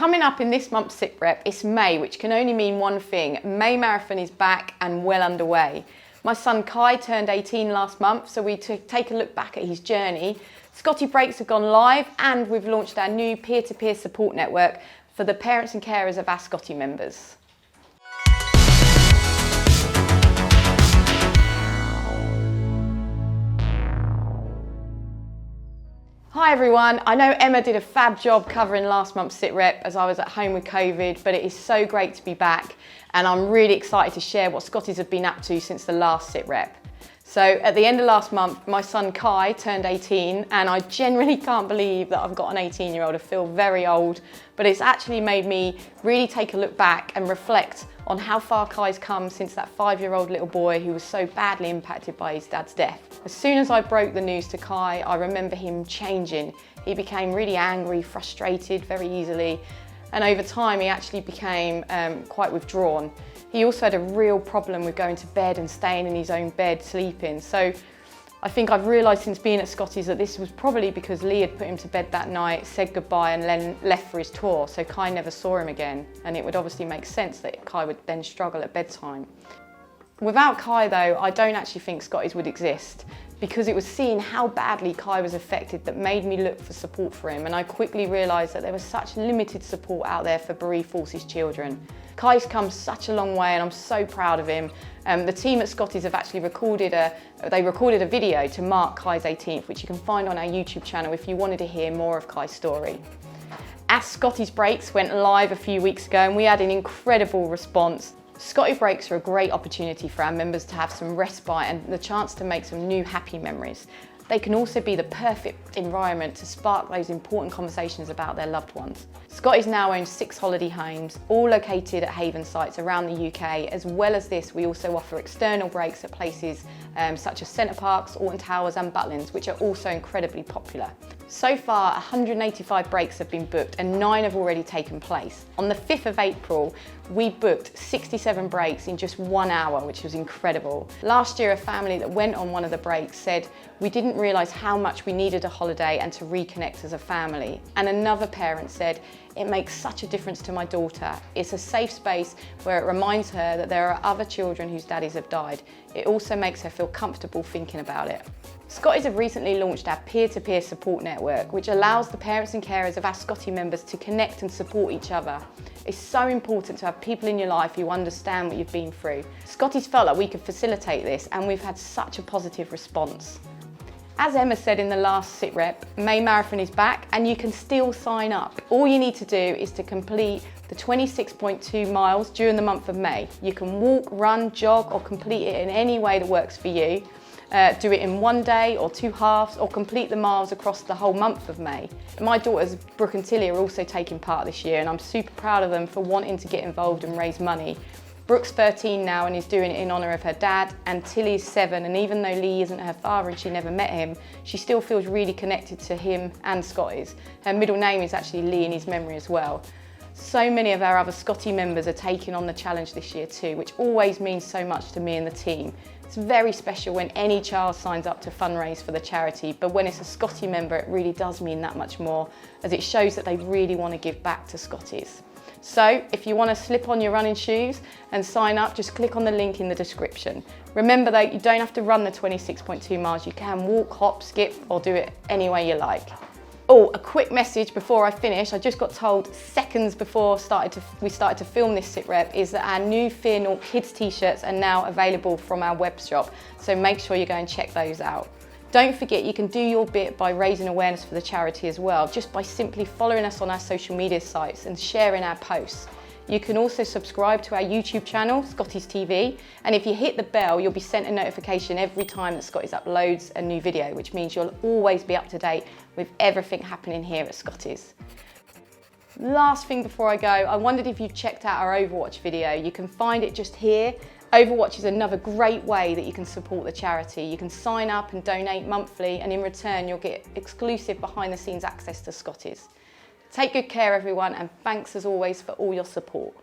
Coming up in this month's SitRep, it's May, which can only mean one thing. May Marathon is back and well underway. My son Kai turned 18 last month, so we take a look back at his journey. Scotty Breaks have gone live, and we've launched our new peer-to-peer support network for the parents and carers of our Scotty members. Hi everyone, I know Emma did a fab job covering last month's SitRep as I was at home with COVID, but it is so great to be back and I'm really excited to share what Scotties have been up to since the last SitRep. So at the end of last month, my son Kai turned 18 and I genuinely can't believe that I've got an 18-year-old. I feel very old, but it's actually made me really take a look back and reflect on how far Kai's come since that 5-year-old little boy who was so badly impacted by his dad's death. As soon as I broke the news to Kai, I remember him changing. He became really angry, frustrated very easily, and over time he actually became quite withdrawn. He also had a real problem with going to bed and staying in his own bed, sleeping. So I think I've realised since being at Scotty's that this was probably because Lee had put him to bed that night, said goodbye and then left for his tour, so Kai never saw him again, and it would obviously make sense that Kai would then struggle at bedtime. Without Kai though, I don't actually think Scotty's would exist, because it was seeing how badly Kai was affected that made me look for support for him, and I quickly realised that there was such limited support out there for bereaved forces children. Kai's come such a long way and I'm so proud of him. The team at Scotty's have actually recorded a video to mark Kai's 18th, which you can find on our YouTube channel if you wanted to hear more of Kai's story. Scottys Breaks went live a few weeks ago and we had an incredible response. Scotty Breaks are a great opportunity for our members to have some respite and the chance to make some new happy memories. They can also be the perfect environment to spark those important conversations about their loved ones. Scotty's now owns 6 holiday homes, all located at haven sites around the UK. As well as this, we also offer external breaks at places such as Centre Parks, Alton Towers and Butlins, which are also incredibly popular. So far, 185 breaks have been booked and 9 have already taken place. On the 5th of April, we booked 67 breaks in just 1 hour, which was incredible. Last year, a family that went on one of the breaks said, "We didn't realise how much we needed a holiday and to reconnect as a family." And another parent said, "It makes such a difference to my daughter. It's a safe space where it reminds her that there are other children whose daddies have died. It also makes her feel comfortable thinking about it." Scotty's have recently launched our peer-to-peer support network, which allows the parents and carers of our Scotty members to connect and support each other. It's so important to have people in your life who understand what you've been through. Scotty's felt like we could facilitate this and we've had such a positive response. As Emma said in the last SitRep, May Marathon is back and you can still sign up. All you need to do is to complete the 26.2 miles during the month of May. You can walk, run, jog or complete it in any way that works for you. Do it in one day or 2 halves or complete the miles across the whole month of May. My daughters Brooke and Tilly are also taking part this year and I'm super proud of them for wanting to get involved and raise money. Brooke's 13 now and is doing it in honour of her dad, and Tilly's 7, and even though Lee isn't her father and she never met him, she still feels really connected to him and Scotty's. Her middle name is actually Lee in his memory as well. So many of our other Scotty members are taking on the challenge this year too, which always means so much to me and the team. It's very special when any child signs up to fundraise for the charity, but when it's a Scotty member it really does mean that much more, as it shows that they really want to give back to Scotty's. So if you want to slip on your running shoes and sign up, just click on the link in the description. Remember though, you don't have to run the 26.2 miles, you can walk, hop, skip or do it any way you like. Oh, a quick message before I finish. I just got told seconds before we started to film this SitRep is that our new Fear Naught kids t-shirts are now available from our web shop, so make sure you go and check those out. Don't forget you can do your bit by raising awareness for the charity as well, just by simply following us on our social media sites and sharing our posts. You can also subscribe to our YouTube channel, Scottys TV, and if you hit the bell, you'll be sent a notification every time that Scotty's uploads a new video, which means you'll always be up to date with everything happening here at Scotty's. Last thing before I go, I wondered if you've checked out our Overwatch video. You can find it just here. Overwatch is another great way that you can support the charity. You can sign up and donate monthly, and in return you'll get exclusive behind the scenes access to Scotty's. Take good care everyone, and thanks as always for all your support.